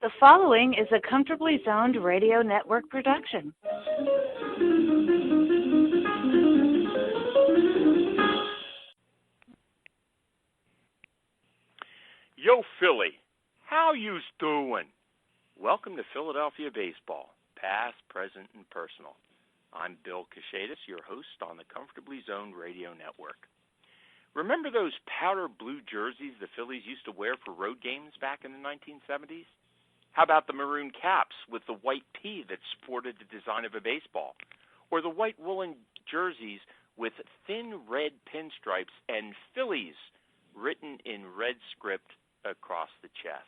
The following is a Comfortably Zoned Radio Network production. Yo, Philly, how you's doing? Welcome to Philadelphia Baseball, past, present, and personal. I'm Bill Kashatus, your host on the Comfortably Zoned Radio Network. Remember those powder blue jerseys the Phillies used to wear for road games back in the 1970s? How about the maroon caps with the white P that sported the design of a baseball? Or the white woolen jerseys with thin red pinstripes and Phillies written in red script across the chest?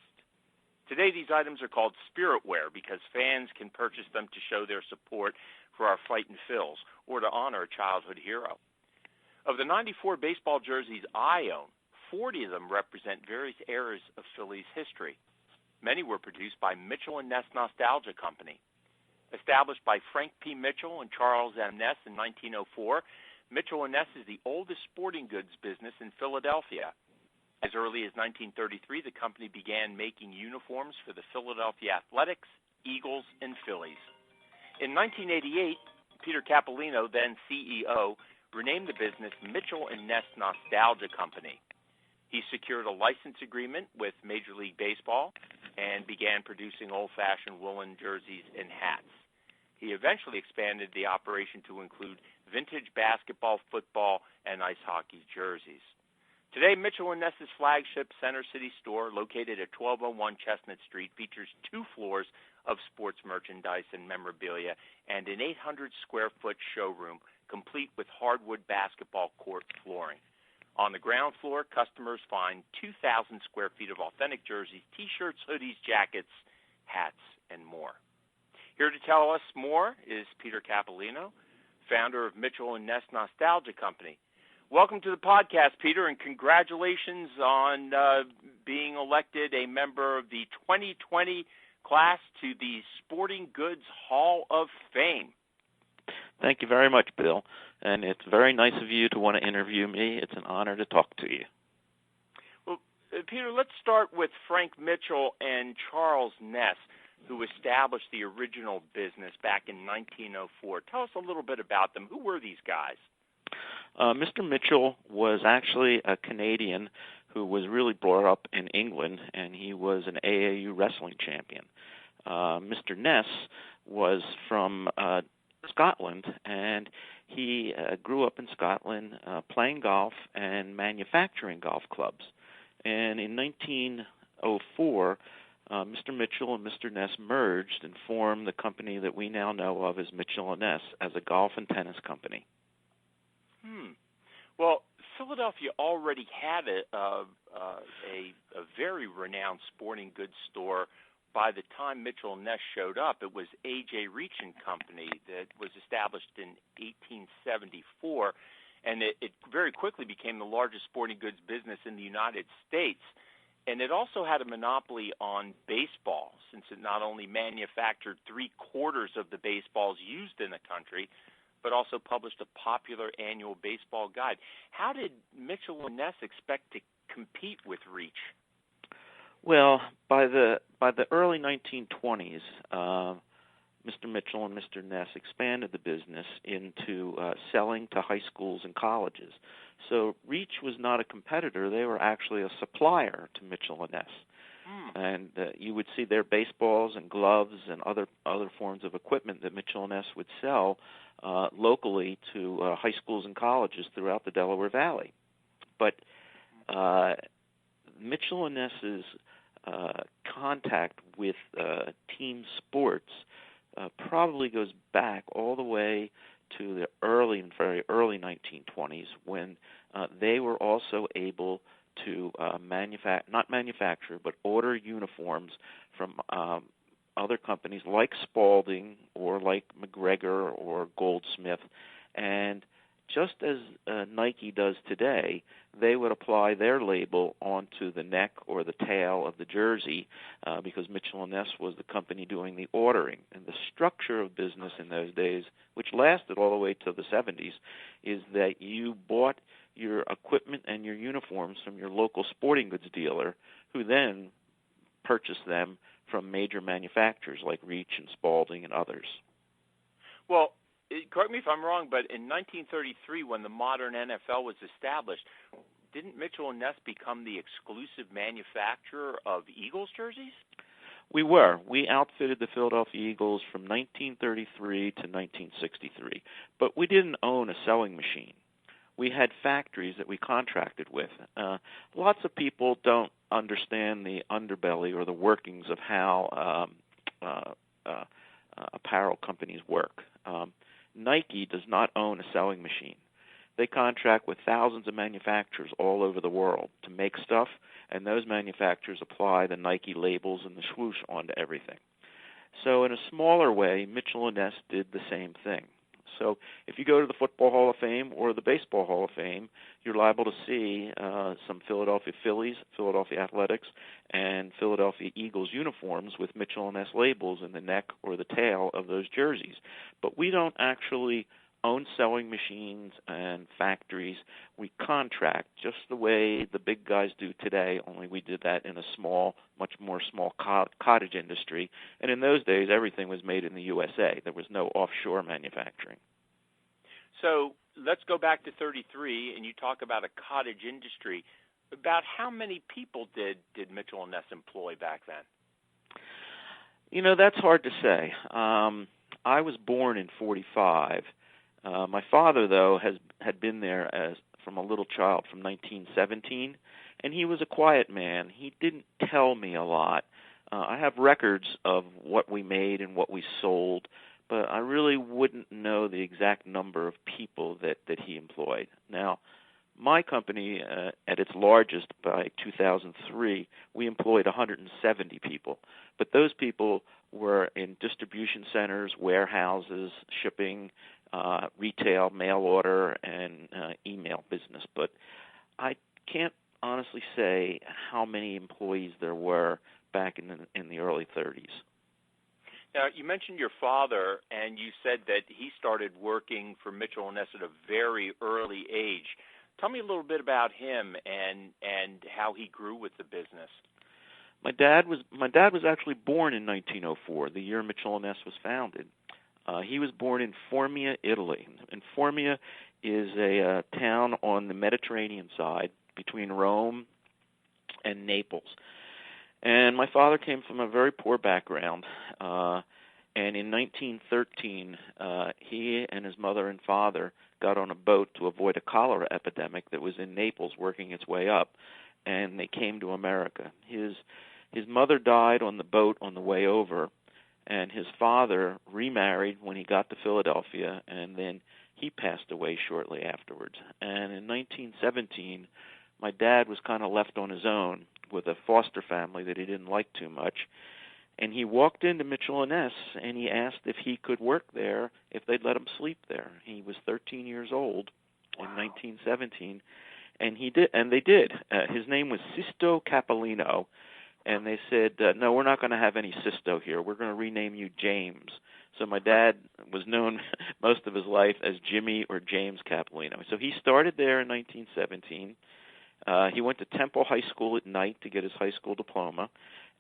Today, these items are called spirit wear because fans can purchase them to show their support for our fightin' Phils or to honor a childhood hero. Of the 94 baseball jerseys I own, 40 of them represent various eras of Phillies history. Many were produced by Mitchell & Ness Nostalgia Company. Established by Frank P. Mitchell and Charles M. Ness in 1904, Mitchell & Ness is the oldest sporting goods business in Philadelphia. As early as 1933, the company began making uniforms for the Philadelphia Athletics, Eagles, and Phillies. In 1988, Peter Capolino, then CEO, renamed the business Mitchell & Ness Nostalgia Company. He secured a license agreement with Major League Baseball and began producing old-fashioned woolen jerseys and hats. He eventually expanded the operation to include vintage basketball, football, and ice hockey jerseys. Today, Mitchell & Ness's flagship Center City store, located at 1201 Chestnut Street, features 2 floors of sports merchandise and memorabilia and an 800-square-foot showroom complete with hardwood basketball court flooring. On the ground floor, customers find 2,000 square feet of authentic jerseys, T-shirts, hoodies, jackets, hats, and more. Here to tell us more is Peter Capolino, founder of Mitchell & Ness Nostalgia Company. Welcome to the podcast, Peter, and congratulations on being elected a member of the 2020 class to the Sporting Goods Hall of Fame. Thank you very much, Bill. And it's very nice of you to want to interview me. It's an honor to talk to you. Well, Peter, let's start with Frank Mitchell and Charles Ness, who established the original business back in 1904. Tell us a little bit about them. Who were these guys? Mr. Mitchell was actually a Canadian who was really brought up in England, and he was an AAU wrestling champion. Mr. Ness was from Scotland, and he grew up in Scotland playing golf and manufacturing golf clubs. And in 1904, Mr. Mitchell and Mr. Ness merged and formed the company that we now know of as Mitchell & Ness as a golf and tennis company. Well, Philadelphia already had a very renowned sporting goods store. By the time Mitchell & Ness showed up, it was A.J. Reach & Company that was established in 1874, and it very quickly became the largest sporting goods business in the United States. And it also had a monopoly on baseball, since it not only manufactured 3/4 of the baseballs used in the country, but also published a popular annual baseball guide. How did Mitchell & Ness expect to compete with Reach? Well, by the early 1920s, Mr. Mitchell and Mr. Ness expanded the business into selling to high schools and colleges. So Reach was not a competitor; they were actually a supplier to Mitchell & Ness. And you would see their baseballs and gloves and other forms of equipment that Mitchell & Ness would sell locally to high schools and colleges throughout the Delaware Valley. But Mitchell & Ness's contact with team sports probably goes back all the way to the very early 1920s, when they were also able to not manufacture, but order uniforms from other companies like Spalding or like McGregor or Goldsmith. And just as Nike does today, they would apply their label onto the neck or the tail of the jersey because Mitchell & Ness was the company doing the ordering. And the structure of business in those days, which lasted all the way to the 70s, is that you bought your equipment and your uniforms from your local sporting goods dealer, who then purchased them from major manufacturers like Reach and Spalding and others. Well, correct me if I'm wrong, but in 1933, when the modern NFL was established, didn't Mitchell & Ness become the exclusive manufacturer of Eagles jerseys? We were. We outfitted the Philadelphia Eagles from 1933 to 1963, but we didn't own a sewing machine. We had factories that we contracted with. Lots of people don't understand the underbelly or the workings of how apparel companies work. Nike does not own a sewing machine. They contract with thousands of manufacturers all over the world to make stuff, and those manufacturers apply the Nike labels and the swoosh onto everything. So in a smaller way, Mitchell & Ness did the same thing. So if you go to the Football Hall of Fame or the Baseball Hall of Fame, you're liable to see some Philadelphia Phillies, Philadelphia Athletics, and Philadelphia Eagles uniforms with Mitchell & Ness labels in the neck or the tail of those jerseys. But we don't actually own sewing machines and factories. We contract just the way the big guys do today, only we did that in a small, much more small cottage industry. And in those days, everything was made in the USA. There was no offshore manufacturing. So let's go back to 33, and you talk about a cottage industry. About how many people did Mitchell & Ness employ back then? You know, that's hard to say. I was born in 45. My father, though, had been there from a little child from 1917, and he was a quiet man. He didn't tell me a lot. I have records of what we made and what we sold, but I really wouldn't know the exact number of people that he employed. Now, my company, at its largest by 2003, we employed 170 people, but those people were in distribution centers, warehouses, shipping, retail, mail order, and email business. But I can't honestly say how many employees there were back in the early 30s. Now, you mentioned your father, and you said that he started working for Mitchell & Ness at a very early age. Tell me a little bit about him and how he grew with the business. My dad was actually born in 1904, the year Mitchell & Ness was founded. He was born in Formia, Italy. And Formia is a town on the Mediterranean side between Rome and Naples. And my father came from a very poor background. And in 1913, he and his mother and father got on a boat to avoid a cholera epidemic that was in Naples working its way up. And they came to America. His mother died on the boat on the way over, and his father remarried when he got to Philadelphia, and then he passed away shortly afterwards. And in 1917, my dad was kind of left on his own with a foster family that he didn't like too much, and he walked into Mitchell & Ness, and he asked if he could work there, if they'd let him sleep there. He was 13 years old in 1917, and he did, and they did. His name was Peter Capolino. And they said, no, we're not going to have any Sisto here. We're going to rename you James. So my dad was known most of his life as Jimmy or James Capolino. So he started there in 1917. He went to Temple High School at night to get his high school diploma,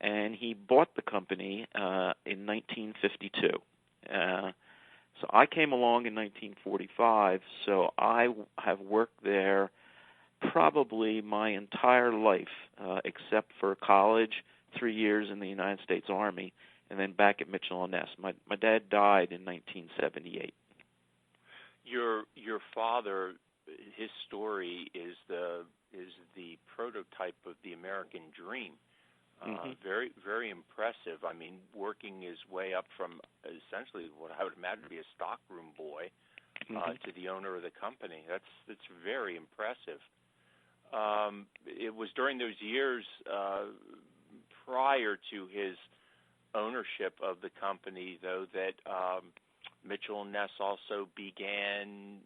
and he bought the company in 1952. So I came along in 1945, so I have worked there probably my entire life, except for college, 3 years in the United States Army, and then back at Mitchell & Ness. My dad died in 1978. Your father, his story is the prototype of the American dream. Very, very impressive. I mean, working his way up from essentially what I would imagine to be a stockroom boy to the owner of the company. That's very impressive. It was during those years prior to his ownership of the company, though, that Mitchell & Ness also began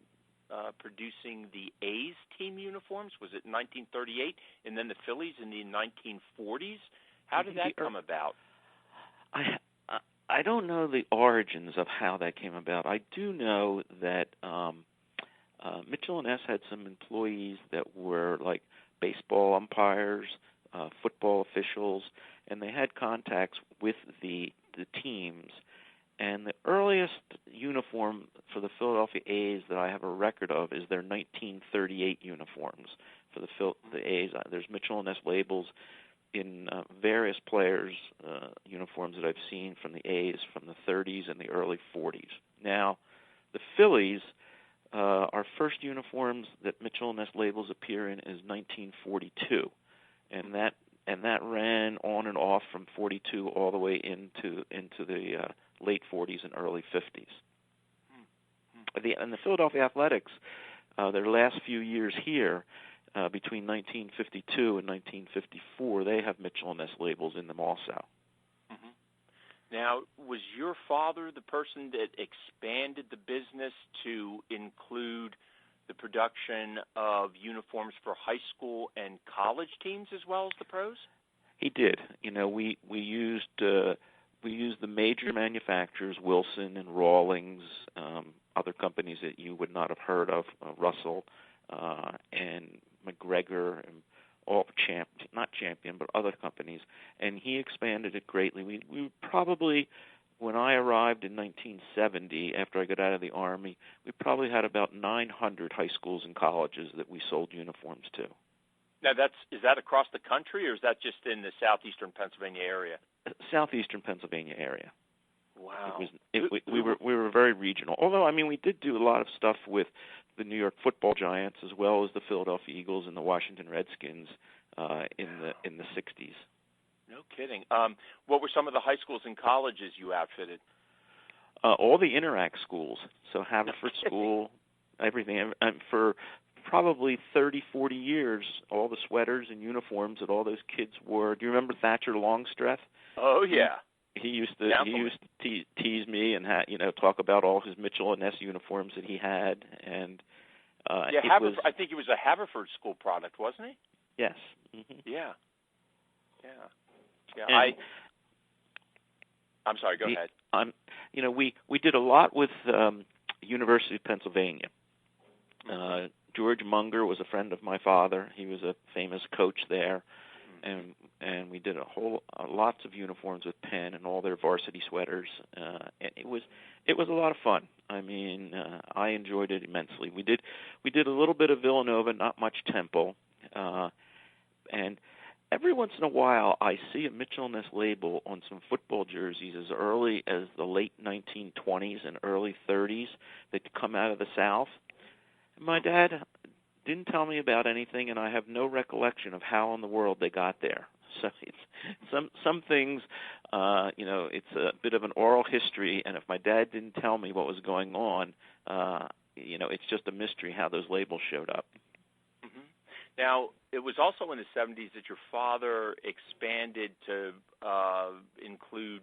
producing the A's team uniforms. Was it in 1938? And then the Phillies in the 1940s? How did that come about? I don't know the origins of how that came about. I do know that Mitchell & Ness had some employees that were like baseball umpires, football officials, and they had contacts with the teams. And the earliest uniform for the Philadelphia A's that I have a record of is their 1938 uniforms for the A's. There's Mitchell & Ness labels in various players' uniforms that I've seen from the A's from the 30s and the early 40s. Now, the Phillies, our first uniforms that Mitchell & Ness labels appear in is 1942, and that ran on and off from 42 all the way into the late 40s and early 50s. And the Philadelphia Athletics, their last few years here, between 1952 and 1954, they have Mitchell & Ness labels in them also. Mm-hmm. Now, was your father the person that expanded the business to include the production of uniforms for high school and college teams as well as the pros? He did. We used the major manufacturers, Wilson and Rawlings, other companies that you would not have heard of, Russell and McGregor, and all not Champion, but other companies. And he expanded it greatly. We probably, when I arrived in 1970, after I got out of the Army, we probably had about 900 high schools and colleges that we sold uniforms to. Now, is that across the country, or is that just in the southeastern Pennsylvania area? Southeastern Pennsylvania area. Wow. We were very regional. Although, we did do a lot of stuff with the New York Football Giants as well as the Philadelphia Eagles and the Washington Redskins in the 60s. No kidding. What were some of the high schools and colleges you outfitted? All the Interact schools. So Haverford School, everything. For probably 30, 40 years, all the sweaters and uniforms that all those kids wore. Do you remember Thatcher Longstreth? Oh, yeah. He used to tease me and talk about all his Mitchell & Ness uniforms that he had, and I think he was a Haverford School product, wasn't he? Yes. Mm-hmm. Yeah. And I'm sorry. Go ahead. We did a lot with University of Pennsylvania. George Munger was a friend of my father. He was a famous coach there. And we did lots of uniforms with Penn and all their varsity sweaters. And it was a lot of fun. I enjoyed it immensely. We did a little bit of Villanova, not much Temple, and every once in a while I see a Mitchell & Ness label on some football jerseys as early as the late 1920s and early 30s that come out of the South. And my dad didn't tell me about anything, and I have no recollection of how in the world they got there. So it's some things, it's a bit of an oral history, and if my dad didn't tell me what was going on, it's just a mystery how those labels showed up. Mm-hmm. Now, it was also in the 70s that your father expanded to include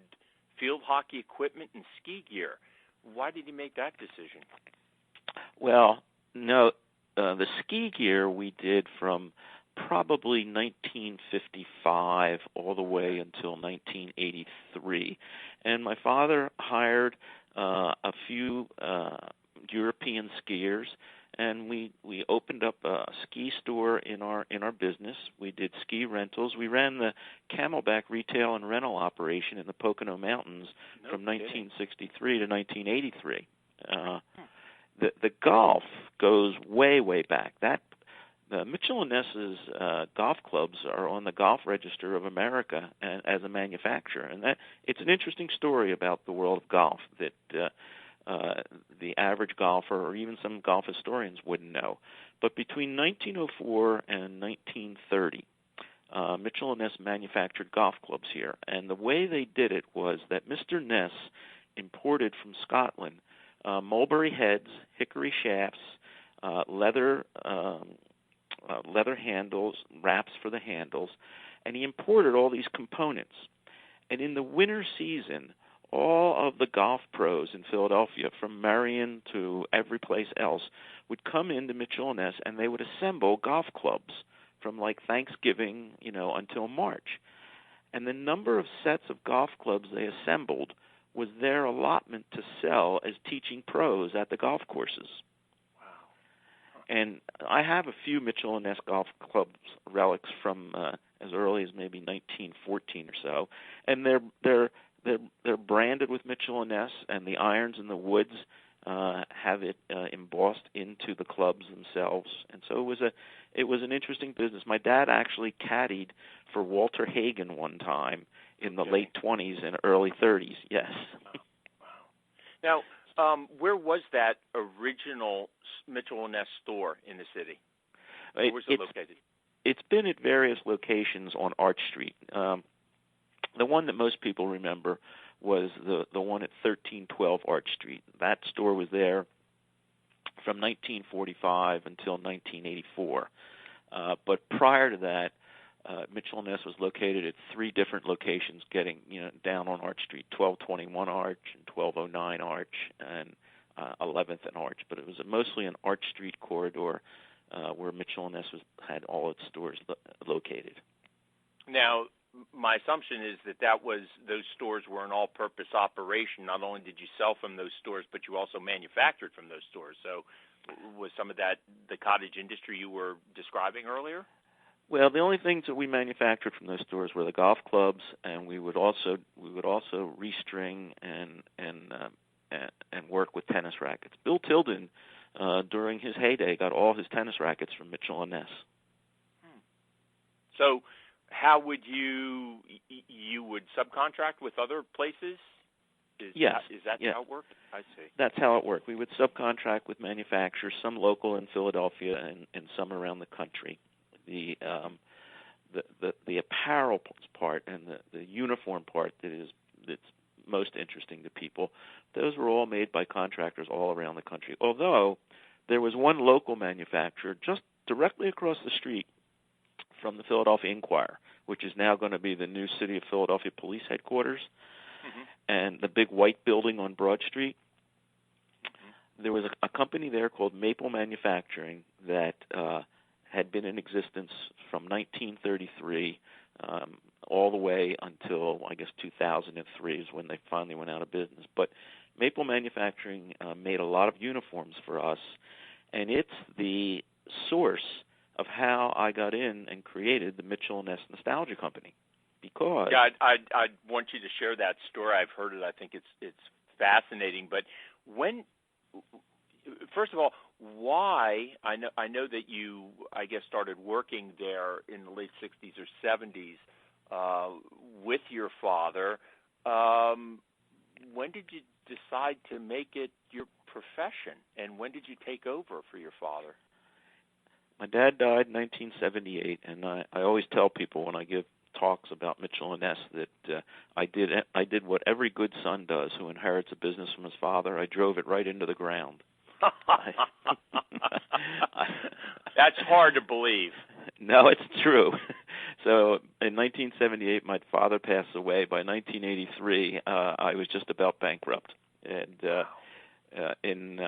field hockey equipment and ski gear. Why did he make that decision? Well, no. The ski gear we did from probably 1955 all the way until 1983. And my father hired a few European skiers, and we opened up a ski store in our business. We did ski rentals. We ran the Camelback retail and rental operation in the Pocono Mountains from 1963 to 1983. The golf goes way, way back. The Mitchell & Ness's golf clubs are on the Golf Register of America as a manufacturer, and it's an interesting story about the world of golf that the average golfer or even some golf historians wouldn't know. But between 1904 and 1930, Mitchell & Ness manufactured golf clubs here, and the way they did it was that Mr. Ness imported from Scotland mulberry heads, hickory shafts, leather handles, wraps for the handles, and he imported all these components. And in the winter season, all of the golf pros in Philadelphia, from Marion to every place else, would come into Mitchell & Ness, and they would assemble golf clubs from like Thanksgiving, until March. And the number of sets of golf clubs they assembled was their allotment to sell as teaching pros at the golf courses. Wow. And I have a few Mitchell & Ness golf clubs relics from as early as maybe 1914 or so, and they're branded with Mitchell & Ness, and the irons and the woods have it embossed into the clubs themselves, and so it was an interesting business. My dad actually caddied for Walter Hagen one time in the late 20s and early 30s. Yes. Wow. Now, where was that original Mitchell & Ness store in the city? Where was it located? It's been at various locations on Arch Street. The one that most people remember was the one at 1312 Arch Street. That store was there from 1945 until 1984. But prior to that, Mitchell & Ness was located at three different locations getting down on Arch Street, 1221 Arch and 1209 Arch and 11th and Arch. But it was mostly an Arch Street corridor where Mitchell & Ness had all its stores located. Now, my assumption is that those stores were an all-purpose operation. Not only did you sell from those stores, but you also manufactured from those stores. So was some of that the cottage industry you were describing earlier? Well, the only things that we manufactured from those stores were the golf clubs, and we would also restring and work with tennis rackets. Bill Tilden, during his heyday, got all his tennis rackets from Mitchell & Ness. So how would you would subcontract with other places? Yes. Is that how it worked? I see. That's how it worked. We would subcontract with manufacturers, some local in Philadelphia and some around the country. The apparel part and the uniform part that's most interesting to people, those were all made by contractors all around the country. Although there was one local manufacturer just directly across the street from the Philadelphia Inquirer, which is now going to be the new City of Philadelphia Police Headquarters, and the big white building on Broad Street. There was a company there called Maple Manufacturing that had been in existence from 1933 all the way until, I guess, 2003 is when they finally went out of business. But Maple Manufacturing made a lot of uniforms for us, and it's the source of how I got in and created the Mitchell & Ness Nostalgia Company. Because I want you to share that story. I've heard it. I think it's fascinating. But first of all, why? I know that you, I guess, started working there in the late 60s or 70s with your father. When did you decide to make it your profession, and when did you take over for your father? My dad died in 1978, and I always tell people when I give talks about Mitchell & Ness that I did what every good son does who inherits a business from his father. I drove it right into the ground. That's hard to believe. No, it's true. So in 1978, my father passed away. By 1983, I was just about bankrupt. And in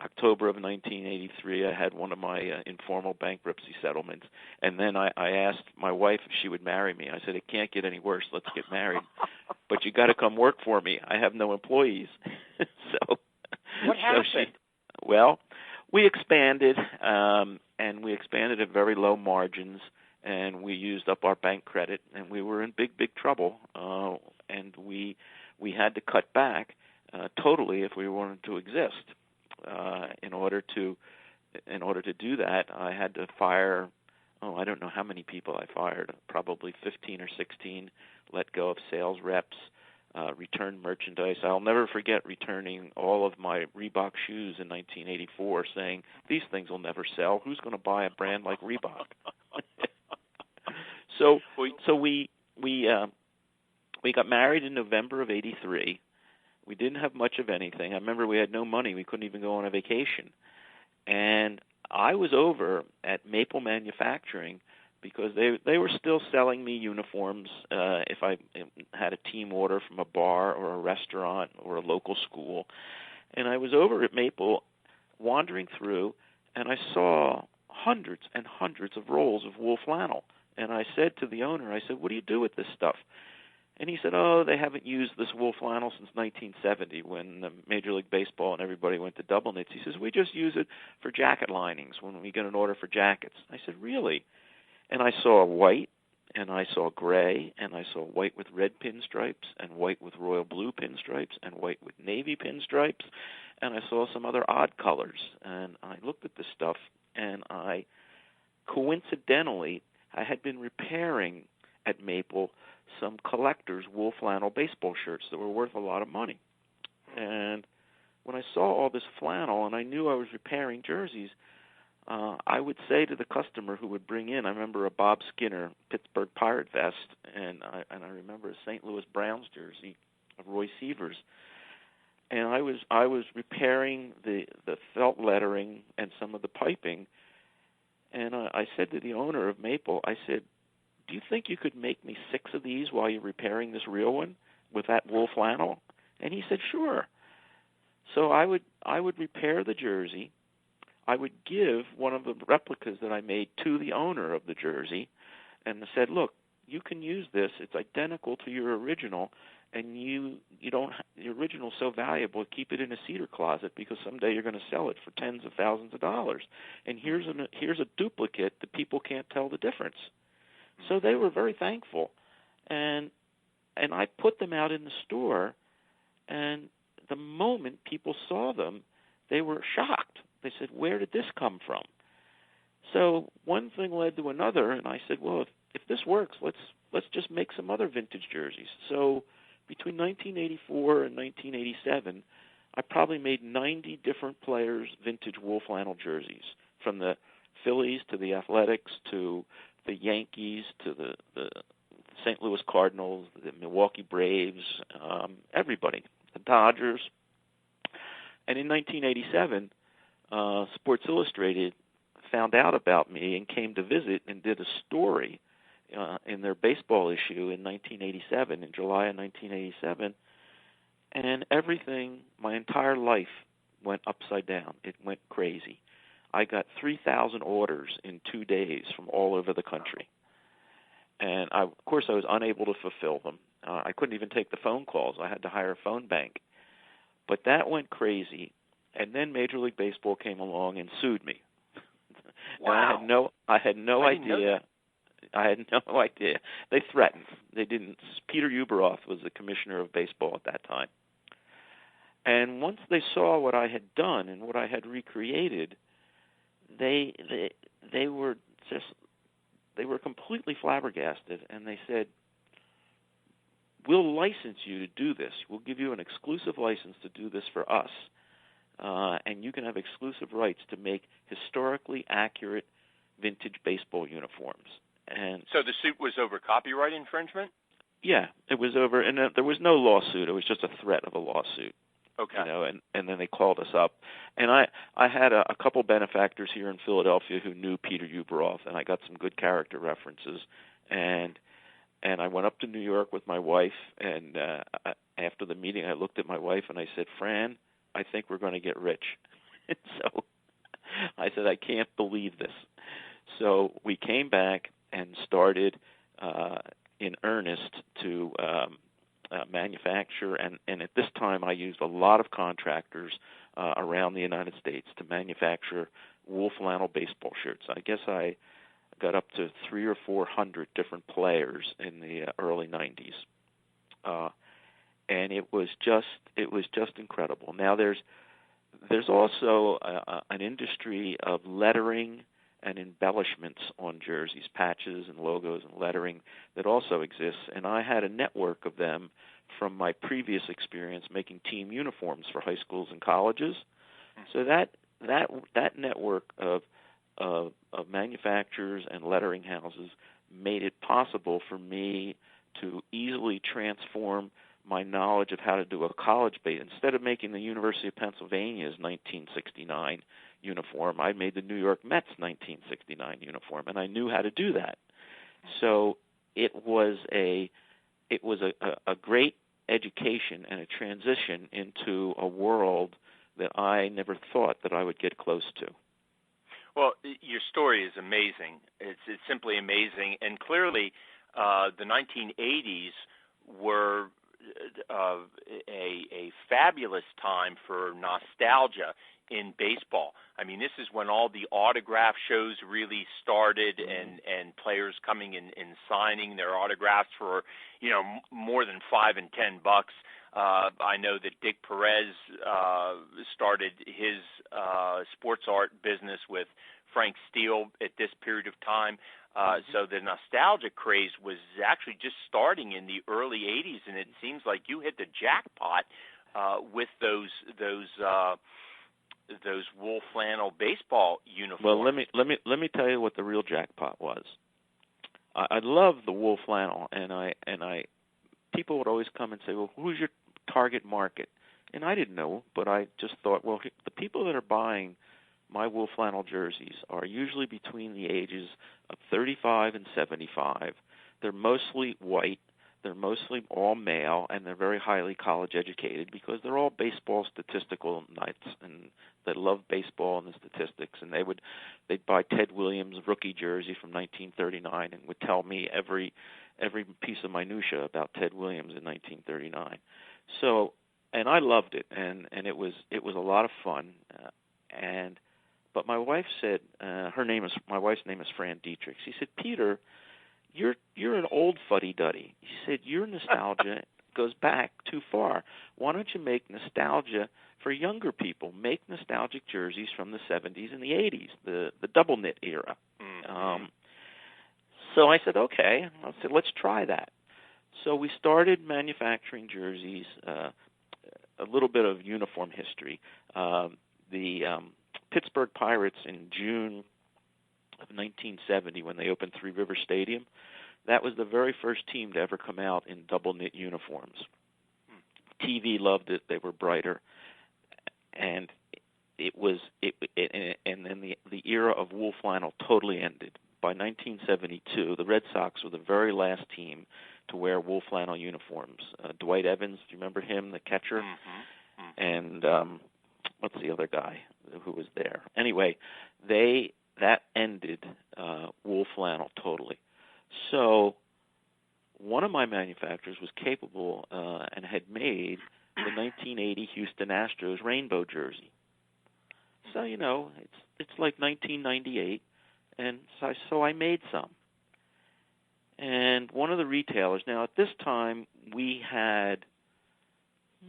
October of 1983, I had one of my informal bankruptcy settlements. And then I asked my wife if she would marry me. I said, it can't get any worse. Let's get married. But you got to come work for me. I have no employees. So what happened? Well, we expanded, and we expanded at very low margins, and we used up our bank credit, and we were in big, big trouble. And we had to cut back totally if we wanted to exist. In order to do that, I had to fire, I don't know how many people I fired, probably 15 or 16, let go of sales reps, return merchandise. I'll never forget returning all of my Reebok shoes in 1984 saying, these things will never sell. Who's going to buy a brand like Reebok? So we got married in November of 83. We didn't have much of anything. I remember we had no money. We couldn't even go on a vacation. And I was over at Maple Manufacturing because they were still selling me uniforms if I had a team order from a bar or a restaurant or a local school. And I was over at Maple wandering through, and I saw hundreds and hundreds of rolls of wool flannel. And I said to the owner, I said, what do you do with this stuff? And he said, they haven't used this wool flannel since 1970 when Major League Baseball and everybody went to double knits. He says, we just use it for jacket linings when we get an order for jackets. I said, really? And I saw white and I saw gray, and I saw white with red pinstripes, and white with royal blue pinstripes, and white with navy pinstripes, and I saw some other odd colors. And I looked at this stuff, and coincidentally, I had been repairing at Maple some collectors' wool flannel baseball shirts that were worth a lot of money. And when I saw all this flannel, and I knew I was repairing jerseys, I would say to the customer who would bring in, I remember a Bob Skinner Pittsburgh Pirate vest, and I remember a St. Louis Browns jersey of Roy Sievers, and I was repairing the felt lettering and some of the piping, and I said to the owner of Maple, I said, "Do you think you could make me 6 of these while you're repairing this real one with that wool flannel?" And he said, "Sure." So I would repair the jersey. I would give one of the replicas that I made to the owner of the jersey and said, "Look, you can use this. It's identical to your original, and you don't. The original's so valuable. Keep it in a cedar closet because someday you're going to sell it for tens of thousands of dollars. And here's a duplicate that people can't tell the difference." So they were very thankful, and I put them out in the store, and the moment people saw them, they were shocked. They said, "Where did this come from?" So one thing led to another, and I said, "Well, if this works, let's just make some other vintage jerseys." So between 1984 and 1987, I probably made 90 different players' vintage wool flannel jerseys, from the Phillies to the Athletics to the Yankees to the St. Louis Cardinals, the Milwaukee Braves, everybody, the Dodgers. And in 1987, Sports Illustrated found out about me and came to visit and did a story in their baseball issue in 1987, in July of 1987, and everything, my entire life, went upside down. It went crazy. I got 3,000 orders in 2 days from all over the country, and of course I was unable to fulfill them. I couldn't even take the phone calls. I had to hire a phone bank. But that went crazy, and then Major League Baseball came along and sued me. Wow. And I had no idea. I had no idea. They threatened. They didn't. Peter Uberoth was the commissioner of baseball at that time. And once they saw what I had done and what I had recreated, they were completely flabbergasted, and they said, "We'll license you to do this. We'll give you an exclusive license to do this for us, and you can have exclusive rights to make historically accurate vintage baseball uniforms." And so the suit was over copyright infringement? Yeah, it was over, and there was no lawsuit. It was just a threat of a lawsuit. Okay. And then they called us up, and I had a couple benefactors here in Philadelphia who knew Peter Uberoth, and I got some good character references, and I went up to New York with my wife, and after the meeting I looked at my wife and I said, "Fran, I think we're going to get rich." And so I said, "I can't believe this." So we came back and started in earnest to manufacture, and at this time I used a lot of contractors around the United States to manufacture wool flannel baseball shirts. I guess I got up to 300 or 400 different players in the early 90s, and it was just incredible. Now there's also an industry of lettering and embellishments on jerseys, patches and logos and lettering that also exists, and I had a network of them from my previous experience making team uniforms for high schools and colleges. So that network of manufacturers and lettering houses made it possible for me to easily transform my knowledge of how to do a college base. Instead of making the University of Pennsylvania's 1969 uniform, I made the New York Mets 1969 uniform, and I knew how to do that. So it was a great education and a transition into a world that I never thought that I would get close to. Well, your story is amazing. It's simply amazing, and clearly the 1980s were a fabulous time for nostalgia in baseball. I mean, this is when all the autograph shows really started, and players coming in and signing their autographs for, more than $5 and $10. I know that Dick Perez started his sports art business with Frank Steele at this period of time. So the nostalgia craze was actually just starting in the early 80s, and it seems like you hit the jackpot with those wool flannel baseball uniforms. Well, let me tell you what the real jackpot was. I love the wool flannel, and I people would always come and say, "Well, who's your target market?" And I didn't know, but I just thought, well, the people that are buying my wool flannel jerseys are usually between the ages of 35 and 75. They're mostly white. They're mostly all male, and they're very highly college educated because they're all baseball statistical nuts, and they love baseball and the statistics. And they'd buy Ted Williams' rookie jersey from 1939 and would tell me every piece of minutia about Ted Williams in 1939. So, and I loved it, and it was a lot of fun. But my wife said, my wife's name is Fran Dietrich. She said, "Peter, you're an old fuddy-duddy." She said, "Your nostalgia goes back too far. Why don't you make nostalgia for younger people? Make nostalgic jerseys from the 70s and the 80s, the double knit era." Mm-hmm. So I said, okay. I said, let's try that. So we started manufacturing jerseys. A little bit of uniform history. The Pittsburgh Pirates in June of 1970, when they opened Three River Stadium, that was the very first team to ever come out in double knit uniforms. TV loved it; they were brighter, and and then the era of wool flannel totally ended. By 1972, the Red Sox were the very last team to wear wool flannel uniforms. Dwight Evans, do you remember him, the catcher? Mm-hmm. And what's the other guy who was there? Anyway, that ended wool flannel totally. So one of my manufacturers was capable and had made the 1980 Houston Astros rainbow jersey. So, it's like 1998, and so I made some. And one of the retailers, now at this time we had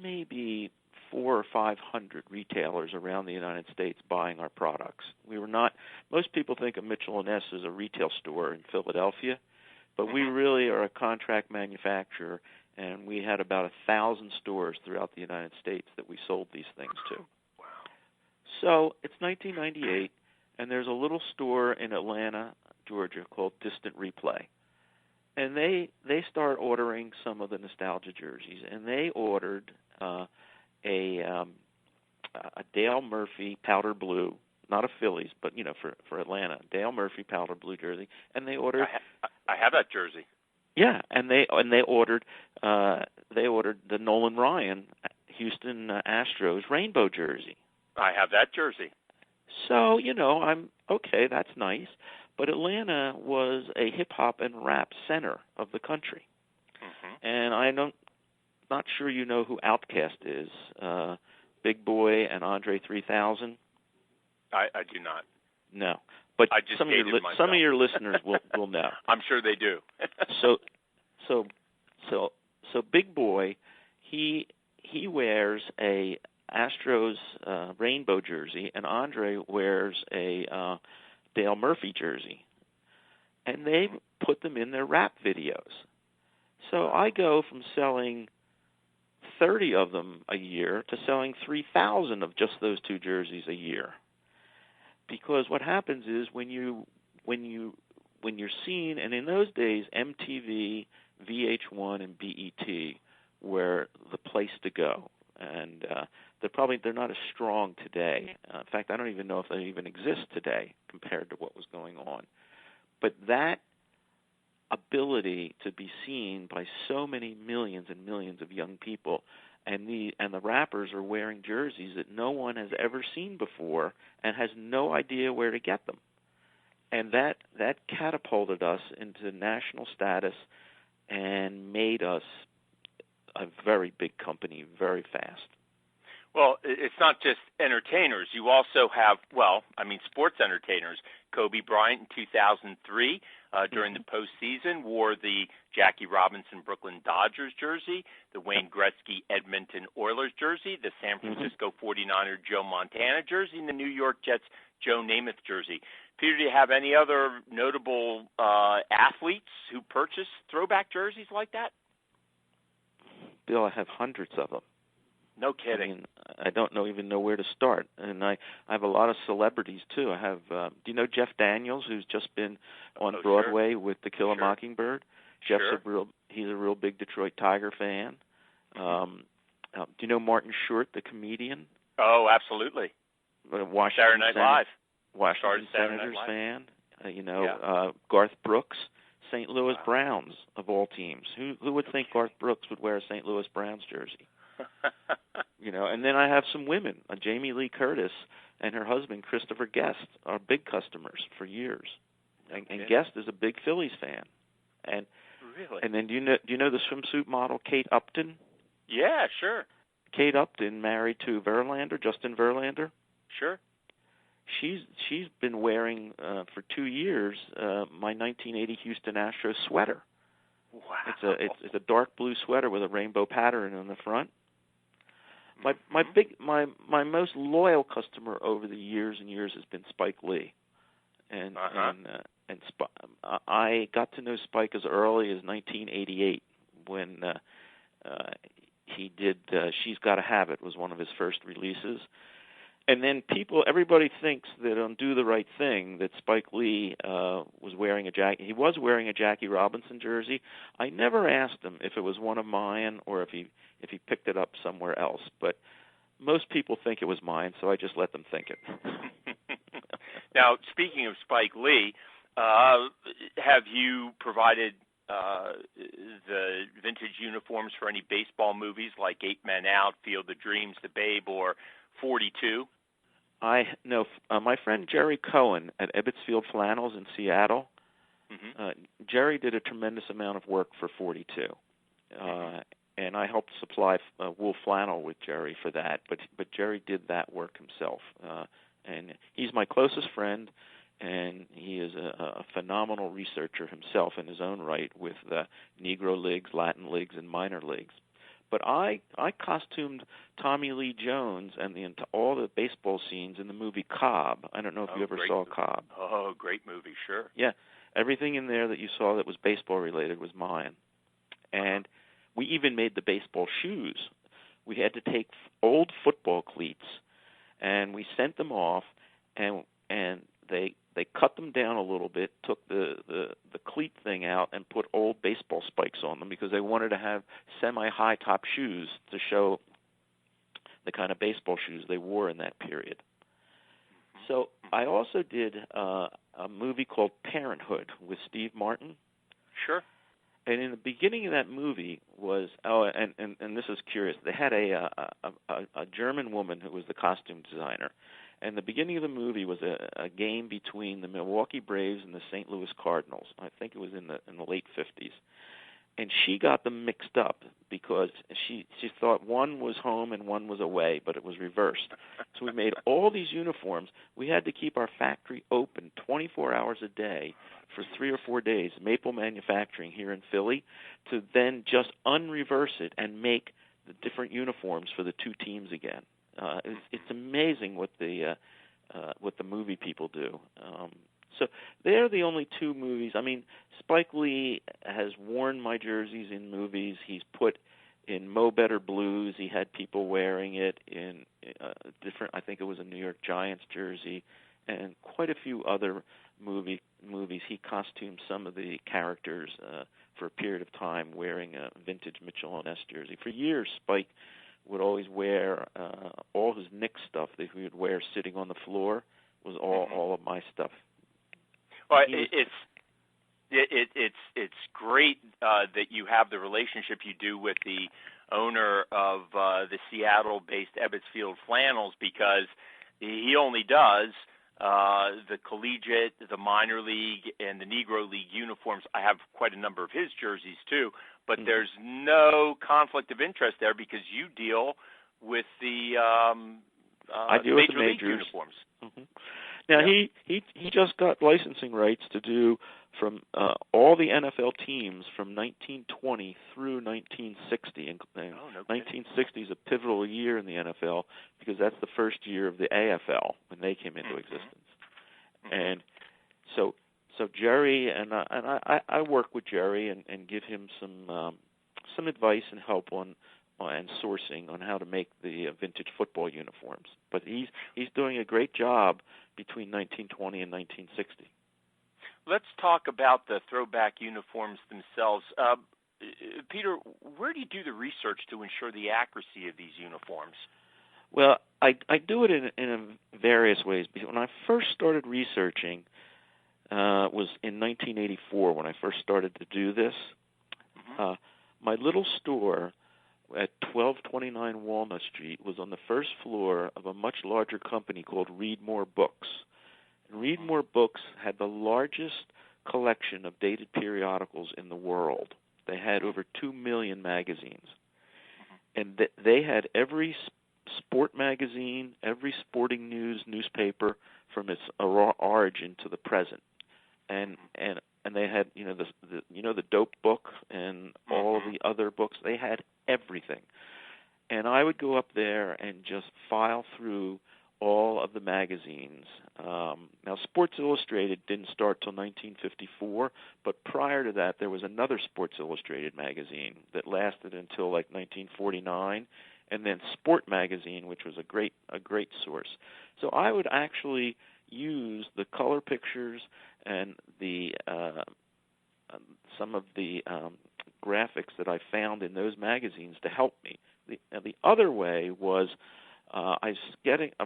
maybe 400 or 500 retailers around the United States buying our products. We were not, most people think of Mitchell & Ness as a retail store in Philadelphia, but we really are a contract manufacturer, and we had about 1,000 stores throughout the United States that we sold these things to. Wow. So it's 1998, and there's a little store in Atlanta, Georgia, called Distant Replay. And they start ordering some of the nostalgia jerseys, and they ordered a Dale Murphy powder blue, not a Phillies, but for Atlanta, Dale Murphy powder blue jersey, and they ordered. I have that jersey. Yeah, and they ordered the Nolan Ryan Houston Astros rainbow jersey. I have that jersey. So I'm okay. That's nice. But Atlanta was a hip-hop and rap center of the country. Mm-hmm. And I'm not sure you know who Outkast is, Big Boy and Andre 3000. I do not. No. But I just some of your listeners will know. I'm sure they do. So Big Boy, he wears a Astros rainbow jersey, and Andre wears a Dale Murphy jersey, and they put them in their rap videos. So I go from selling 30 of them a year to selling 3,000 of just those two jerseys a year. Because what happens is when you're seen, and in those days MTV, VH1, and BET were the place to go, and they're not as strong today. In fact, I don't even know if they even exist today compared to what was going on. But that ability to be seen by so many millions and millions of young people, and the rappers are wearing jerseys that no one has ever seen before and has no idea where to get them. And that catapulted us into national status and made us a very big company very fast. Well, it's not just entertainers. You also have, sports entertainers. Kobe Bryant in 2003, during the postseason, wore the Jackie Robinson Brooklyn Dodgers jersey, the Wayne Gretzky Edmonton Oilers jersey, the San Francisco 49er Joe Montana jersey, and the New York Jets Joe Namath jersey. Peter, do you have any other notable athletes who purchased throwback jerseys like that? Bill, I have hundreds of them. No kidding. I mean, I don't even know where to start. And I have a lot of celebrities, too. I have, do you know Jeff Daniels, who's just been on Broadway with To Kill a Mockingbird? Jeff's he's a real big Detroit Tiger fan. Do you know Martin Short, the comedian? Oh, absolutely. Saturday Night Live. Washington Senators fan. Garth Brooks, St. Louis Browns, of all teams. Who would think Garth Brooks would wear a St. Louis Browns jersey? And then I have some women. Jamie Lee Curtis and her husband Christopher Guest are big customers for years, and Guest is a big Phillies fan. And really, and then do you know the swimsuit model Kate Upton? Yeah, sure. Kate Upton married to Justin Verlander. Sure. She's been wearing for 2 years my 1980 Houston Astros sweater. Wow. It's a dark blue sweater with a rainbow pattern on the front. My most loyal customer over the years and years has been Spike Lee, and I got to know Spike as early as 1988 when he did She's Gotta Have It was one of his first releases. And then everybody thinks that on Do the Right Thing that Spike Lee was wearing he was wearing a Jackie Robinson jersey. I never asked him if it was one of mine or if he picked it up somewhere else. But most people think it was mine, so I just let them think it. Now, speaking of Spike Lee, have you provided the vintage uniforms for any baseball movies like 8 Men Out, Field of Dreams, The Babe, or 42? My friend Jerry Cohen at Ebbetsfield Flannels in Seattle. Jerry did a tremendous amount of work for 42, and I helped supply wool flannel with Jerry for that. But Jerry did that work himself, and he's my closest friend, and he is a phenomenal researcher himself in his own right with Negro leagues, Latin leagues, and minor leagues. But I costumed Tommy Lee Jones and all the baseball scenes in the movie Cobb. I don't know if you ever saw Cobb. Oh, great movie, sure. Yeah, everything in there that you saw that was baseball related was mine. And we even made the baseball shoes. We had to take old football cleats, and we sent them off, and they cut them down a little bit, took the cleat thing out, and put old baseball spikes on them because they wanted to have semi-high top shoes to show the kind of baseball shoes they wore in that period. So I also did a movie called Parenthood with Steve Martin. Sure. And in the beginning of that movie was and this is curious. They had a German woman who was the costume designer. And the beginning of the movie was a game between the Milwaukee Braves and the St. Louis Cardinals. I think it was in the late 50s. And she got them mixed up because she thought one was home and one was away, but it was reversed. So we made all these uniforms. We had to keep our factory open 24 hours a day for 3 or 4 days, Maple Manufacturing here in Philly, to then just unreverse it and make the different uniforms for the two teams again. It's amazing what the movie people do. So they're the only two movies. I mean, Spike Lee has worn my jerseys in movies. He's put in Mo Better Blues. He had people wearing it in different. I think it was a New York Giants jersey, and quite a few other movies. He costumed some of the characters for a period of time wearing a vintage Mitchell & Ness jersey. For years, Spike would always wear all his Knicks stuff that he would wear sitting on the floor was all of my stuff. Well, it's great that you have the relationship you do with the owner of the Seattle-based Ebbetsfield Flannels, because he only does the collegiate, the minor league, and the Negro League uniforms. I have quite a number of his jerseys too, but there's no conflict of interest there because you deal with the I deal with the Major League majors. uniforms. Mm-hmm. Now he just got licensing rights to do from all the NFL teams from 1920 through 1960. And no 1960 is a pivotal year in the NFL because that's the first year of the AFL when they came into existence. And so Jerry and I work with Jerry and give him some advice and help on and sourcing on how to make the vintage football uniforms. But he's doing a great job between 1920 and 1960. Let's talk about the throwback uniforms themselves. Peter, where do you do the research to ensure the accuracy of these uniforms? Well, I do it in various ways. Because when I first started researching, was in 1984 when I first started to do this. My little store at 1229 Walnut Street was on the first floor of a much larger company called Read More Books. And Read More Books had the largest collection of dated periodicals in the world. They had over 2 million magazines. And they had every sport magazine, every sporting news newspaper from its origin to the present. And they had the dope book and all of the other books. They had everything. And I would go up there and just file through all of the magazines. Now, Sports Illustrated didn't start till 1954, but prior to that, there was another Sports Illustrated magazine that lasted until like 1949, and then Sport Magazine, which was a great source. So I would actually use the color pictures and the some of the graphics that I found in those magazines to help me. The other way was I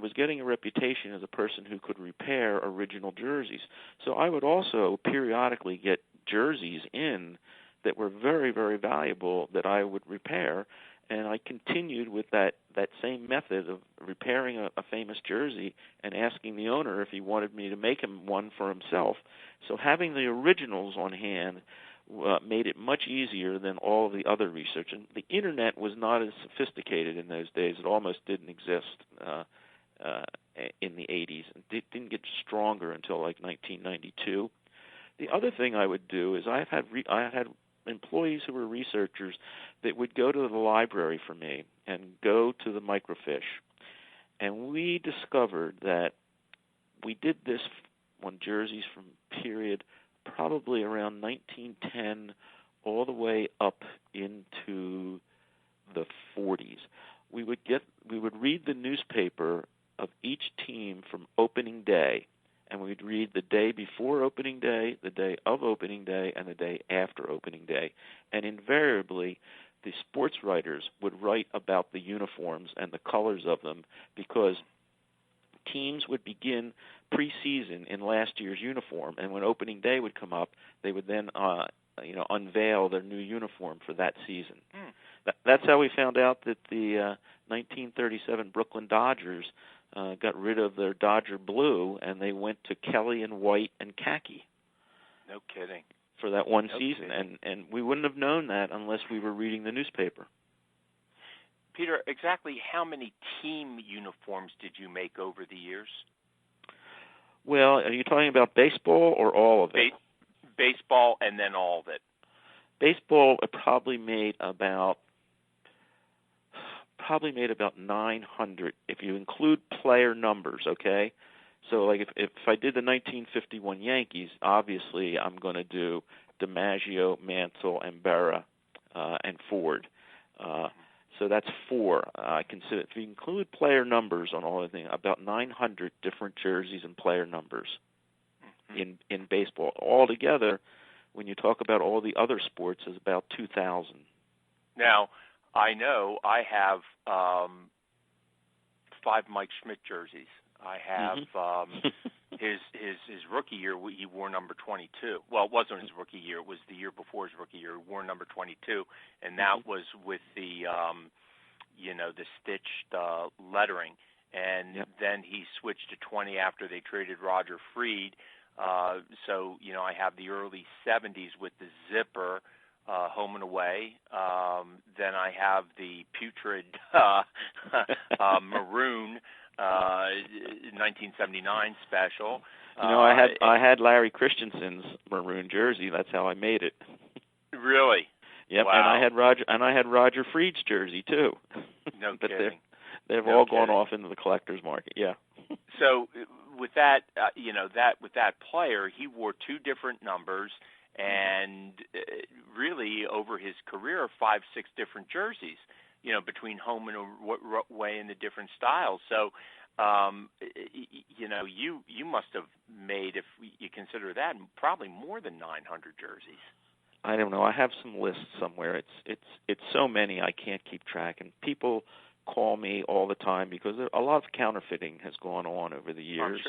was getting a reputation as a person who could repair original jerseys. So I would also periodically get jerseys in that were very, very valuable that I would repair. And I continued with that same method of repairing a famous jersey and asking the owner if he wanted me to make him one for himself. So having the originals on hand made it much easier than all of the other research. And the Internet was not as sophisticated in those days. It almost didn't exist in the 80s. It didn't get stronger until like 1992. The other thing I would do is I had employees who were researchers that would go to the library for me and go to the microfiche. And we discovered that we did this on jerseys from period probably around 1910 all the way up into the 40s. We would read the newspaper of each team from opening day, and we'd read the day before opening day, the day of opening day, and the day after opening day. And invariably, the sports writers would write about the uniforms and the colors of them because teams would begin preseason in last year's uniform, and when opening day would come up, they would then unveil their new uniform for that season. That's how we found out that the 1937 Brooklyn Dodgers got rid of their Dodger blue, and they went to Kelly and white and khaki. No kidding. For that one season, and we wouldn't have known that unless we were reading the newspaper. Peter, exactly how many team uniforms did you make over the years? Well, are you talking about baseball or all of it? Baseball and then all of it. Baseball probably made about 900 if you include player numbers, okay? So like if I did the 1951 Yankees, obviously I'm going to do DiMaggio, Mansell, and Berra, and Ford. So that's 4. I consider if you include player numbers on all the things, about 900 different jerseys and player numbers in baseball. Altogether, when you talk about all the other sports, is about 2,000. Now, I know I have 5 Mike Schmidt jerseys. I have his rookie year. He wore number 22. Well, it wasn't his rookie year. It was the year before his rookie year. He wore number 22, and that was with the the stitched lettering. And then he switched to 20 after they traded Roger Freed. So I have the early 70s with the zipper. home and away. Then I have the putrid maroon 1979 special. I had Larry Christensen's maroon jersey. That's how I made it. Really? Yep. Wow. And I had Roger Freed's jersey too. No but kidding. They've all gone off into the collector's market. Yeah. So with that, with that player, he wore two different numbers, and really over his career, 5-6 different jerseys. Between home and away in the different styles. So, you must have made, if you consider that, probably more than 900 jerseys. I don't know. I have some lists somewhere. It's so many I can't keep track. And people call me all the time because a lot of counterfeiting has gone on over the years.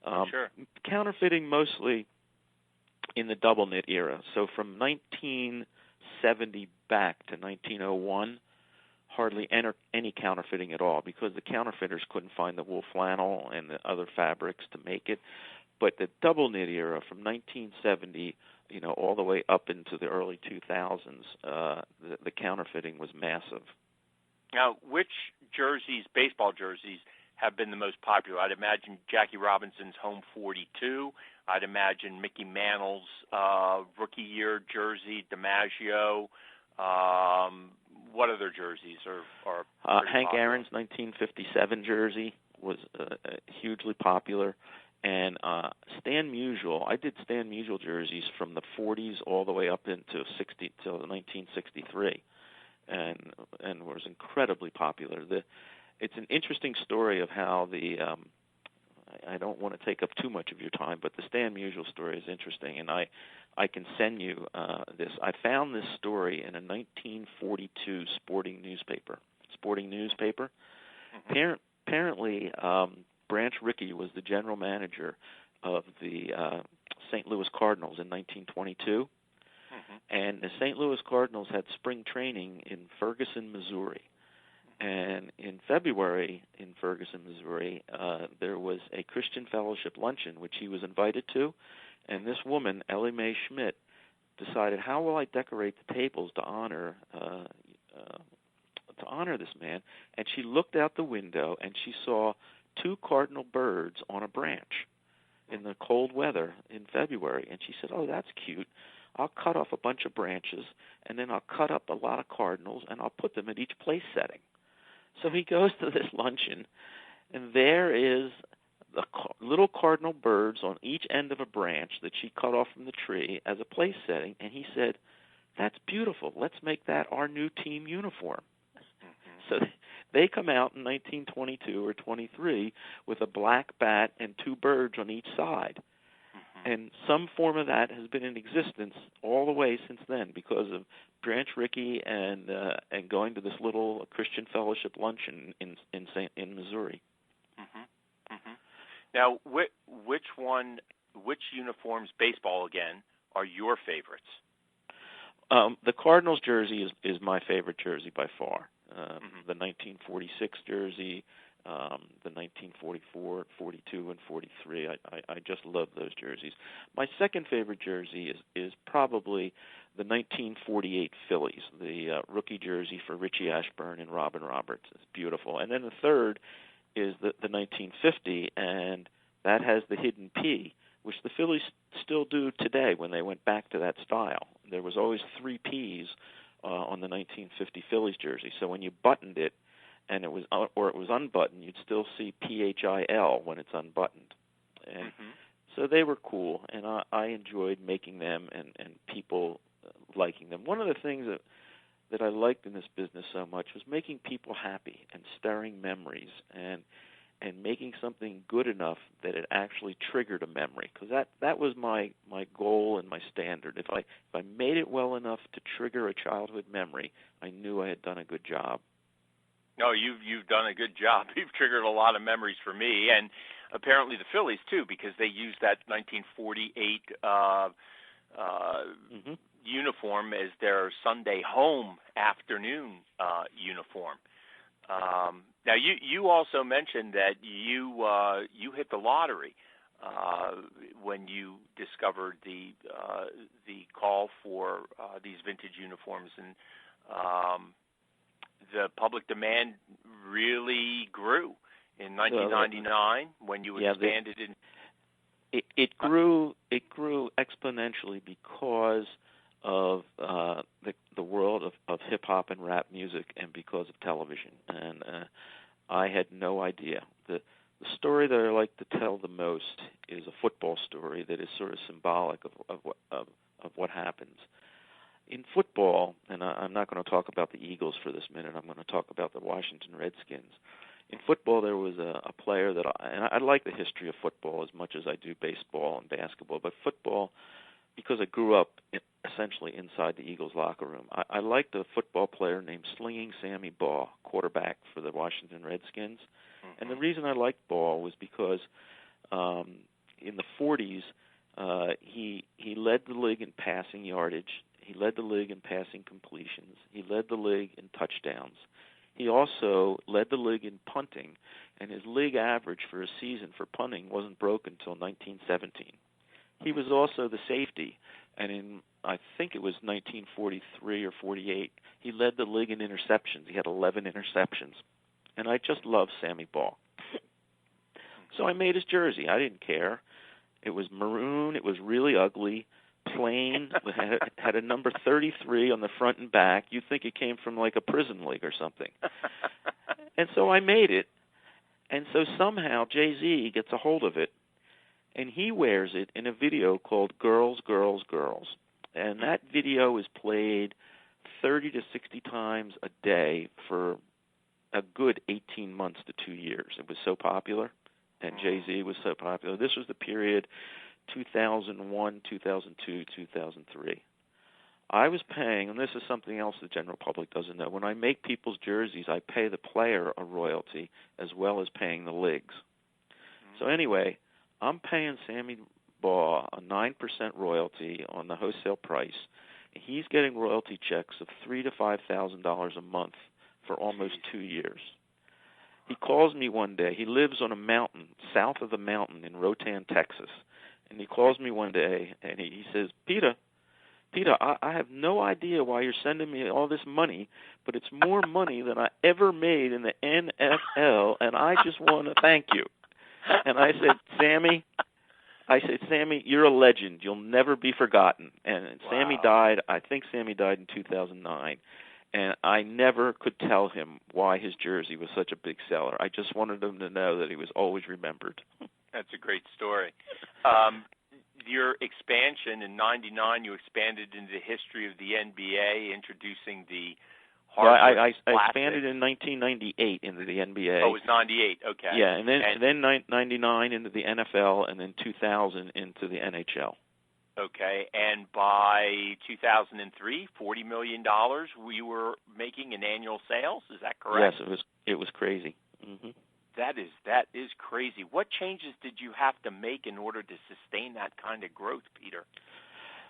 I'm sure. Counterfeiting mostly in the double knit era. So from 1970 back to 1901. Hardly any counterfeiting at all because the counterfeiters couldn't find the wool flannel and the other fabrics to make it. But the double knit era from 1970, all the way up into the early 2000s, the counterfeiting was massive. Now, which jerseys, baseball jerseys, have been the most popular? I'd imagine Jackie Robinson's home 42. I'd imagine Mickey Mantle's rookie year jersey, DiMaggio. What other jerseys are Hank popular? Aaron's 1957 jersey was hugely popular, and Stan Musial. I did Stan Musial jerseys from the 40s all the way up into 1963, and was incredibly popular. It's an interesting story of how I don't want to take up too much of your time, but the Stan Musial story is interesting, and I can send you this. I found this story in a 1942 sporting newspaper. Mm-hmm. Apparently, Branch Rickey was the general manager of the St. Louis Cardinals in 1922, and the St. Louis Cardinals had spring training in Ferguson, Missouri. And in February in Ferguson, Missouri, there was a Christian Fellowship luncheon, which he was invited to. And this woman, Ellie Mae Schmidt, decided, how will I decorate the tables to honor this man? And she looked out the window and she saw two cardinal birds on a branch in the cold weather in February. And she said, oh, that's cute. I'll cut off a bunch of branches, and then I'll cut up a lot of cardinals, and I'll put them at each place setting. So he goes to this luncheon, and there is the little cardinal birds on each end of a branch that she cut off from the tree as a place setting, and he said, that's beautiful. Let's make that our new team uniform. So they come out in 1922 or 23 with a black bat and two birds on each side. And some form of that has been in existence all the way since then because of Branch Rickey and going to this little Christian Fellowship luncheon in Missouri. Now, which uniforms, baseball again, are your favorites? The Cardinals jersey is my favorite jersey by far. The 1946 jersey, the 1944, 42, and 43. I just love those jerseys. My second favorite jersey is probably the 1948 Phillies, the rookie jersey for Richie Ashburn and Robin Roberts. It's beautiful. And then the third is the 1950, and that has the hidden P, which the Phillies still do today when they went back to that style. There was always three Ps on the 1950 Phillies jersey. So when you buttoned it, and it was unbuttoned, you'd still see PHIL when it's unbuttoned. And so they were cool, and I enjoyed making them and people liking them. One of the things that I liked in this business so much was making people happy and stirring memories and making something good enough that it actually triggered a memory, because that was my goal and my standard. If I made it well enough to trigger a childhood memory, I knew I had done a good job. No, you've done a good job. You've triggered a lot of memories for me, and apparently the Phillies too, because they used that 1948 uniform as their Sunday home afternoon uniform. Now, you also mentioned that you hit the lottery. when you discovered the call for these vintage uniforms, and the public demand really grew in 1999 when you expanded in. It grew exponentially because of the world of hip hop and rap music, and because of television. And I had no idea. The story that I like to tell the most is a football story that is sort of symbolic of what happens in football. And I'm not going to talk about the Eagles for this minute. I'm going to talk about the Washington Redskins. In football, there was a player that I like the history of football as much as I do baseball and basketball, but football, because I grew up essentially inside the Eagles locker room, I liked a football player named Slinging Sammy Baugh, quarterback for the Washington Redskins. Mm-hmm. And the reason I liked Baugh was because in the 40s, he led the league in passing yardage. He led the league in passing completions. He led the league in touchdowns. He also led the league in punting, and his league average for a season for punting wasn't broken until 1917. He was also the safety, and in, I think it was 1943 or 48, he led the league in interceptions. He had 11 interceptions, and I just love Sammy Baugh. So I made his jersey. I didn't care. It was maroon. It was really ugly. Plain, had a number 33 on the front and back. You'd think it came from like a prison league or something. And so I made it. And so somehow Jay-Z gets a hold of it, and he wears it in a video called Girls, Girls, Girls. And that video is played 30 to 60 times a day for a good 18 months to 2 years. It was so popular, and Jay-Z was so popular. This was the period 2001, 2002, 2003. I was paying, and this is something else the general public doesn't know, when I make people's jerseys, I pay the player a royalty as well as paying the leagues. Mm-hmm. So anyway, I'm paying Sammy Baugh a 9% royalty on the wholesale price. He's getting royalty checks of $3,000 to $5,000 a month for almost 2 years. He calls me one day. He lives on a mountain, south of the mountain in Rotan, Texas. And he calls me one day, and he says, Peter, I have no idea why you're sending me all this money, but it's more money than I ever made in the NFL, and I just want to thank you. And I said, Sammy, you're a legend. You'll never be forgotten. And wow. Sammy died, I think Sammy died in 2009. And I never could tell him why his jersey was such a big seller. I just wanted him to know that he was always remembered. That's a great story. Your expansion in '99, you expanded into the history of the NBA, introducing the hardwood I expanded in 1998 into the NBA. Oh, it was 98. Okay. Yeah, and then 99 into the NFL, and then 2000 into the NHL. Okay, and by 2003, $40 million we were making in annual sales. Is that correct? Yes, it was crazy. Mm-hmm. That is crazy. What changes did you have to make in order to sustain that kind of growth, Peter?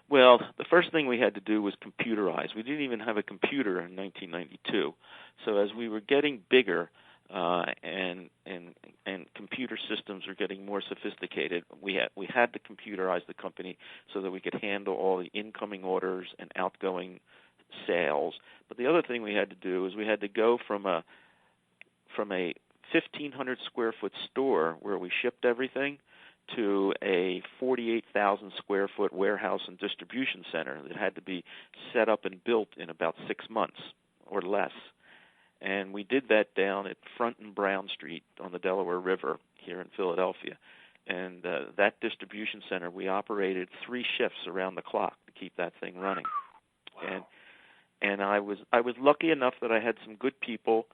Well, the first thing we had to do was computerize. We didn't even have a computer in 1992. So as we were getting bigger and computer systems were getting more sophisticated, we had to computerize the company so that we could handle all the incoming orders and outgoing sales. But the other thing we had to do is we had to go from a 1,500 square foot store where we shipped everything to a 48,000 square foot warehouse and distribution center that had to be set up and built in about 6 months or less. And we did that down at Front and Brown Street on the Delaware River here in Philadelphia. And that distribution center, we operated 3 shifts around the clock to keep that thing running. Wow. And I was lucky enough that I had some good people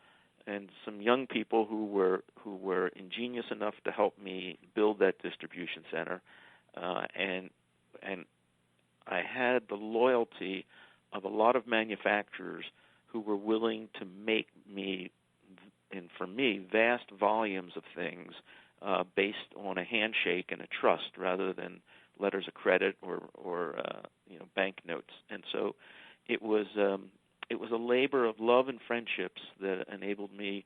and some young people who were ingenious enough to help me build that distribution center, and I had the loyalty of a lot of manufacturers who were willing to make me, and for me, vast volumes of things based on a handshake and a trust rather than letters of credit or bank notes. And so it was a labor of love and friendships that enabled me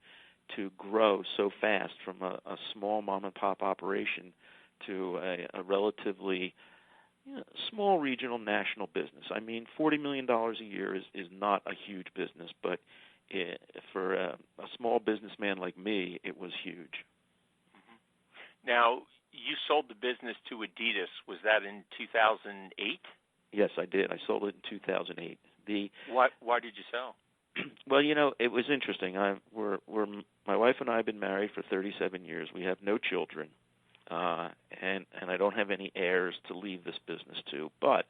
to grow so fast from a small mom-and-pop operation to a relatively small regional national business. I mean, $40 million a year is not a huge business, but for a small businessman like me, it was huge. Mm-hmm. Now, you sold the business to Adidas. Was that in 2008? Yes, I did. I sold it in 2008. Why did you sell? Well, it was interesting. My wife and I have been married for 37 years. We have no children, and I don't have any heirs to leave this business to. But,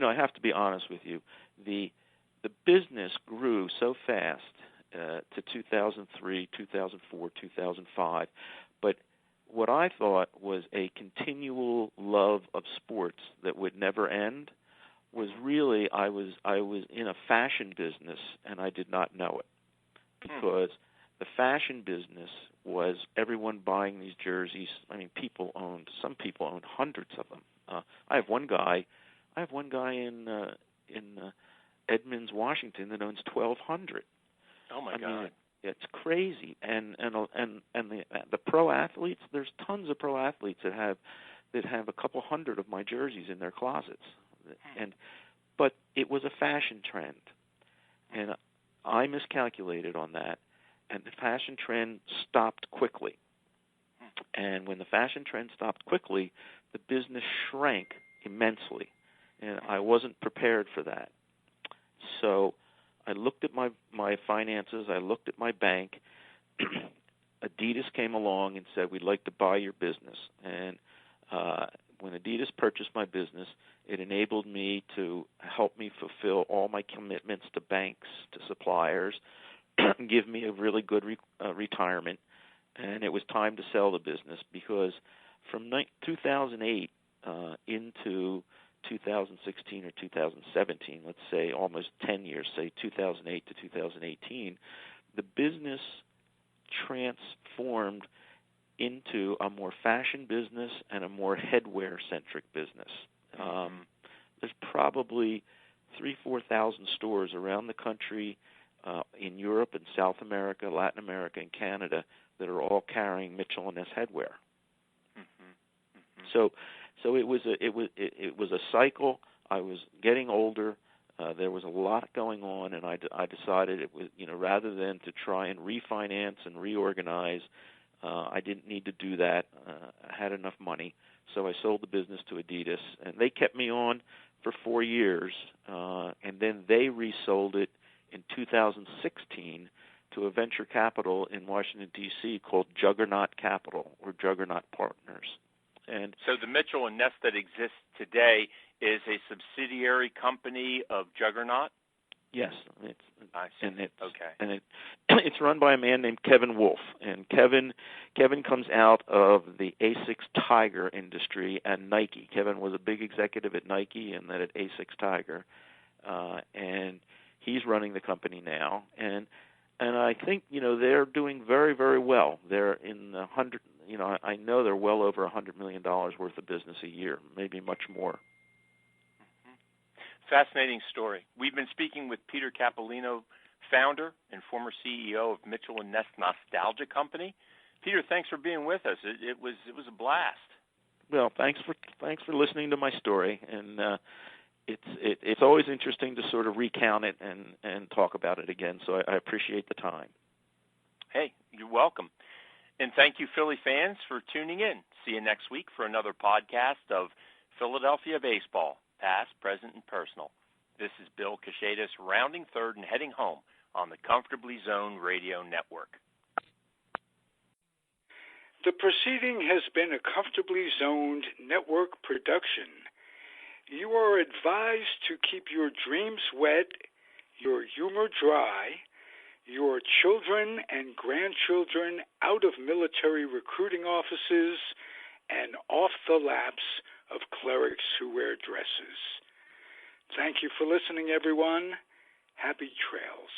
I have to be honest with you. The business grew so fast to 2003, 2004, 2005. But what I thought was a continual love of sports that would never end was really I was in a fashion business and I did not know it, because the fashion business was everyone buying these jerseys. I mean, some people owned hundreds of them. I have one guy in Edmonds, Washington, that owns 1,200. Oh my God! Mean, it's crazy. And the pro athletes. There's tons of pro athletes that have a couple hundred of my jerseys in their closets. But it was a fashion trend, and I miscalculated on that, and the fashion trend stopped quickly. And when the fashion trend stopped quickly, the business shrank immensely, and I wasn't prepared for that. So I looked at my finances, I looked at my bank. Adidas came along and said, "We'd like to buy your business." And when Adidas purchased my business, it enabled me to help me fulfill all my commitments to banks, to suppliers, give me a really good retirement. And it was time to sell the business, because from 2008 into 2016 or 2017, let's say almost 10 years, say 2008 to 2018, the business transformed into a more fashion business and a more headwear-centric business. There's probably 3,000-4,000 stores around the country, in Europe and South America, Latin America, and Canada that are all carrying Mitchell & Ness headwear. So it was a cycle. I was getting older. There was a lot going on, and I decided it was, rather than to try and refinance and reorganize, I didn't need to do that. I had enough money, so I sold the business to Adidas, and they kept me on for 4 years, and then they resold it in 2016 to a venture capital in Washington, D.C. called Juggernaut Capital, or Juggernaut Partners. And so the Mitchell & Ness that exists today is a subsidiary company of Juggernaut? Yes. Okay. It's run by a man named Kevin Wolf. And Kevin comes out of the Asics Tiger industry and Nike. Kevin was a big executive at Nike and then at Asics Tiger. And he's running the company now. And I think, they're doing very, very well. They're in the I know they're well over $100 million worth of business a year, maybe much more. Fascinating story. We've been speaking with Peter Capolino, founder and former CEO of Mitchell & Ness Nostalgia Company. Peter, thanks for being with us. It was a blast. Well, thanks for listening to my story, and it's always interesting to sort of recount it and talk about it again. So I appreciate the time. Hey, you're welcome. And thank you, Philly fans, for tuning in. See you next week for another podcast of Philadelphia Baseball, past, present, and personal. This is Bill Kashatus, rounding third and heading home on the Comfortably Zoned Radio Network. The proceeding has been a Comfortably Zoned Network production. You are advised to keep your dreams wet, your humor dry, your children and grandchildren out of military recruiting offices and off the laps of clerics who wear dresses. Thank you for listening, everyone. Happy trails.